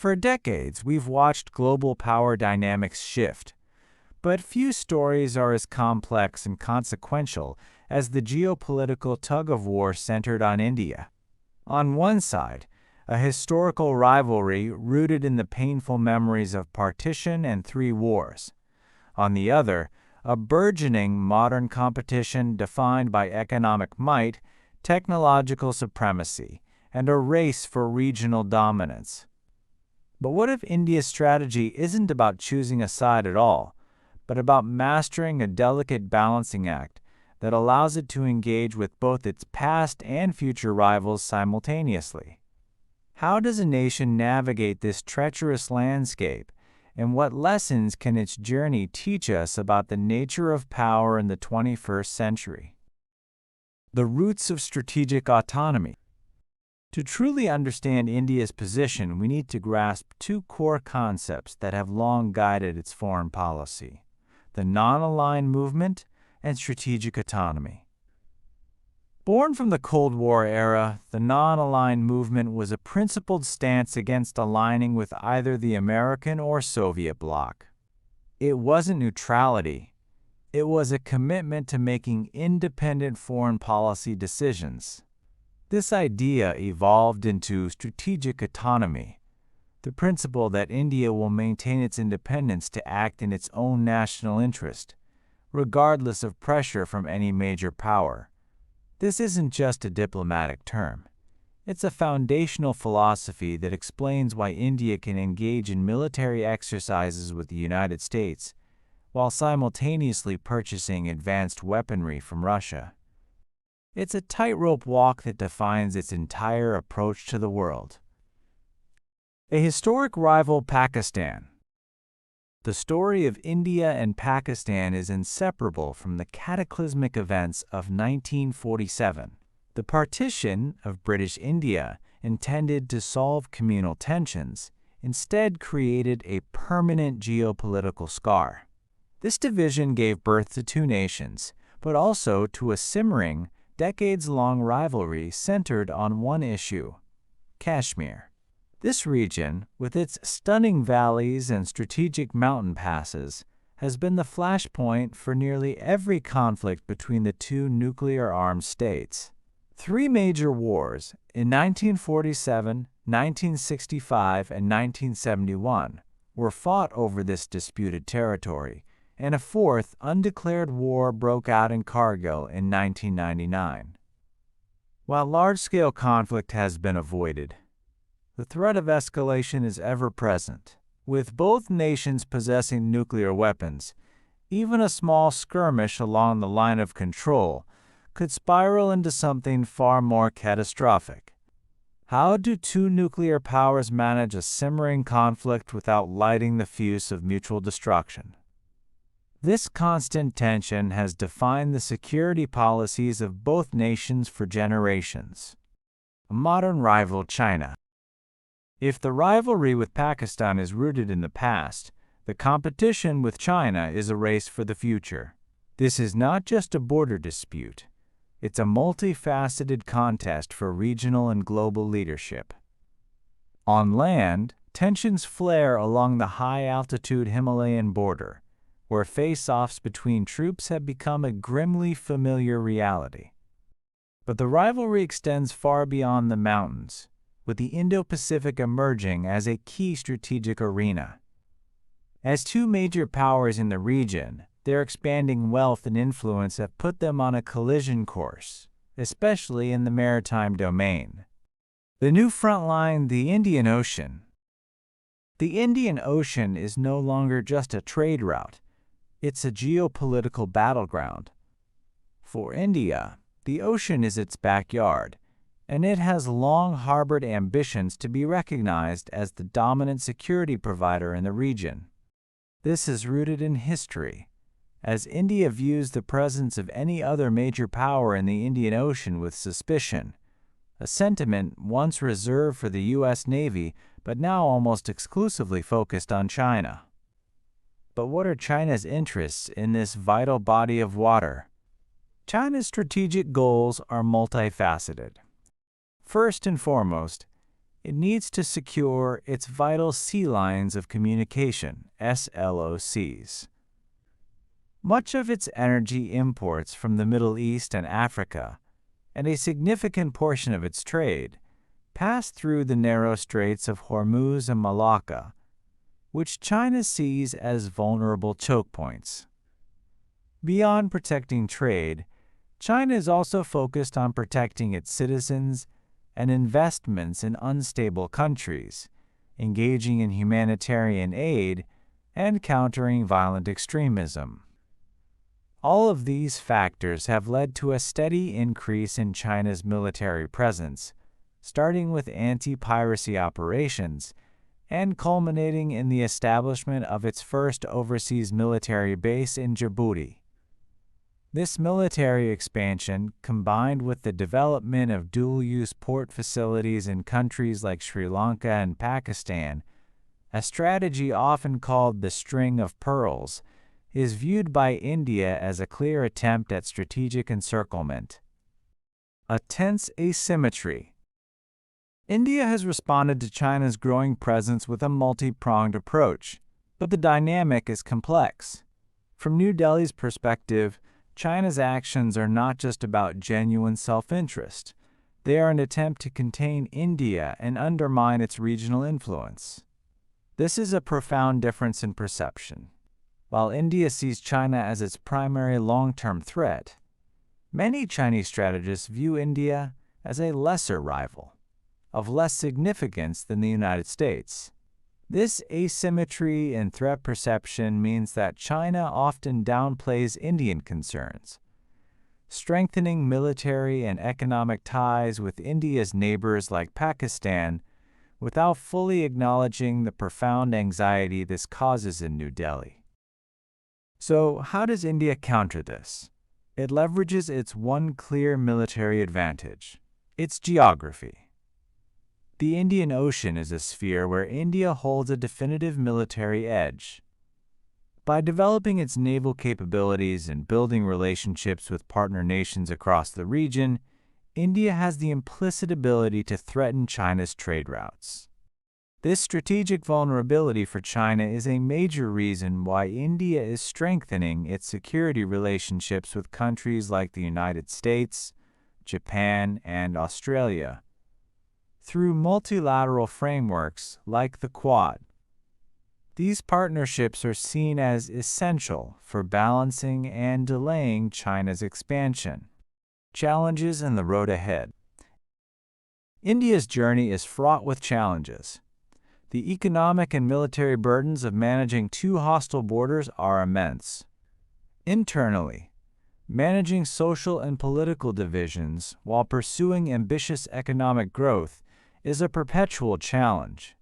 For decades, we've watched global power dynamics shift, but few stories are as complex and consequential as the geopolitical tug-of-war centered on India. On one side, a historical rivalry rooted in the painful memories of partition and three wars. On the other, a burgeoning modern competition defined by economic might, technological supremacy, and a race for regional dominance. But what if India's strategy isn't about choosing a side at all, but about mastering a delicate balancing act that allows it to engage with both its past and future rivals simultaneously? How does a nation navigate this treacherous landscape, and what lessons can its journey teach us about the nature of power in the 21st century? The roots of strategic autonomy. To truly understand India's position, we need to grasp two core concepts that have long guided its foreign policy: the non-aligned movement and strategic autonomy. Born from the Cold War era, the non-aligned movement was a principled stance against aligning with either the American or Soviet bloc. It wasn't neutrality. It was a commitment to making independent foreign policy decisions. This idea evolved into strategic autonomy, the principle that India will maintain its independence to act in its own national interest, regardless of pressure from any major power. This isn't just a diplomatic term. It's a foundational philosophy that explains why India can engage in military exercises with the United States while simultaneously purchasing advanced weaponry from Russia. It's a tightrope walk that defines its entire approach to the world. A historic rival, Pakistan. The story of India and Pakistan is inseparable from the cataclysmic events of 1947. The partition of British India, intended to solve communal tensions, instead created a permanent geopolitical scar. This division gave birth to two nations, but also to a simmering, decades-long rivalry centered on one issue: Kashmir. This region, with its stunning valleys and strategic mountain passes, has been the flashpoint for nearly every conflict between the two nuclear-armed states. Three major wars, in 1947, 1965, and 1971, were fought over this disputed territory, and a fourth, undeclared war broke out in Kargil in 1999. While large-scale conflict has been avoided, the threat of escalation is ever present. With both nations possessing nuclear weapons, even a small skirmish along the line of control could spiral into something far more catastrophic. How do two nuclear powers manage a simmering conflict without lighting the fuse of mutual destruction? This constant tension has defined the security policies of both nations for generations. A modern rival, China. If the rivalry with Pakistan is rooted in the past, the competition with China is a race for the future. This is not just a border dispute. It's a multifaceted contest for regional and global leadership. On land, tensions flare along the high-altitude Himalayan border, where face-offs between troops have become a grimly familiar reality. But the rivalry extends far beyond the mountains, with the Indo-Pacific emerging as a key strategic arena. As two major powers in the region, their expanding wealth and influence have put them on a collision course, especially in the maritime domain. The new front line, the Indian Ocean. The Indian Ocean is no longer just a trade route. It's a geopolitical battleground. For India, the ocean is its backyard, and it has long harbored ambitions to be recognized as the dominant security provider in the region. This is rooted in history, as India views the presence of any other major power in the Indian Ocean with suspicion, a sentiment once reserved for the U.S. Navy but now almost exclusively focused on China. But what are China's interests in this vital body of water? China's strategic goals are multifaceted. First and foremost, it needs to secure its vital sea lines of communication, SLOCs. Much of its energy imports from the Middle East and Africa, and a significant portion of its trade pass through the narrow straits of Hormuz and Malacca, which China sees as vulnerable choke points. Beyond protecting trade, China is also focused on protecting its citizens and investments in unstable countries, engaging in humanitarian aid, and countering violent extremism. All of these factors have led to a steady increase in China's military presence, starting with anti-piracy operations and culminating in the establishment of its first overseas military base in Djibouti. This military expansion, combined with the development of dual-use port facilities in countries like Sri Lanka and Pakistan, a strategy often called the String of Pearls, is viewed by India as a clear attempt at strategic encirclement. A tense asymmetry. India has responded to China's growing presence with a multi-pronged approach, but the dynamic is complex. From New Delhi's perspective, China's actions are not just about genuine self-interest. They are an attempt to contain India and undermine its regional influence. This is a profound difference in perception. While India sees China as its primary long-term threat, many Chinese strategists view India as a lesser rival, of less significance than the United States. This asymmetry in threat perception means that China often downplays Indian concerns, strengthening military and economic ties with India's neighbors like Pakistan without fully acknowledging the profound anxiety this causes in New Delhi. So, how does India counter this? It leverages its one clear military advantage: its geography. The Indian Ocean is a sphere where India holds a definitive military edge. By developing its naval capabilities and building relationships with partner nations across the region, India has the implicit ability to threaten China's trade routes. This strategic vulnerability for China is a major reason why India is strengthening its security relationships with countries like the United States, Japan, and Australia, through multilateral frameworks like the Quad. These partnerships are seen as essential for balancing and delaying China's expansion. Challenges and the road ahead. India's journey is fraught with challenges. The economic and military burdens of managing two hostile borders are immense. Internally, managing social and political divisions while pursuing ambitious economic growth is a perpetual challenge.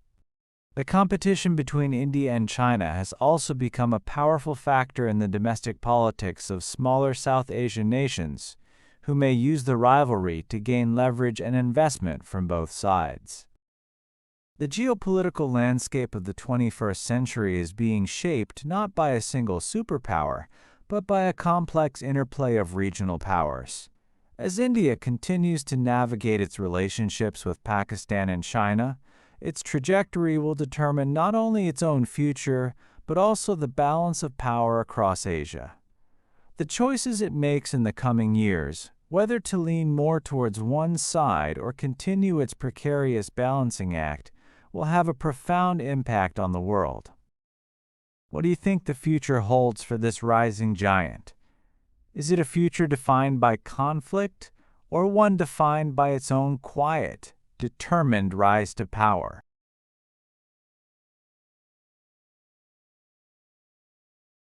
The competition between India and China has also become a powerful factor in the domestic politics of smaller South Asian nations, who may use the rivalry to gain leverage and investment from both sides. The geopolitical landscape of the 21st century is being shaped not by a single superpower, but by a complex interplay of regional powers. As India continues to navigate its relationships with Pakistan and China, its trajectory will determine not only its own future, but also the balance of power across Asia. The choices it makes in the coming years, whether to lean more towards one side or continue its precarious balancing act, will have a profound impact on the world. What do you think the future holds for this rising giant? Is it a future defined by conflict, or one defined by its own quiet, determined rise to power?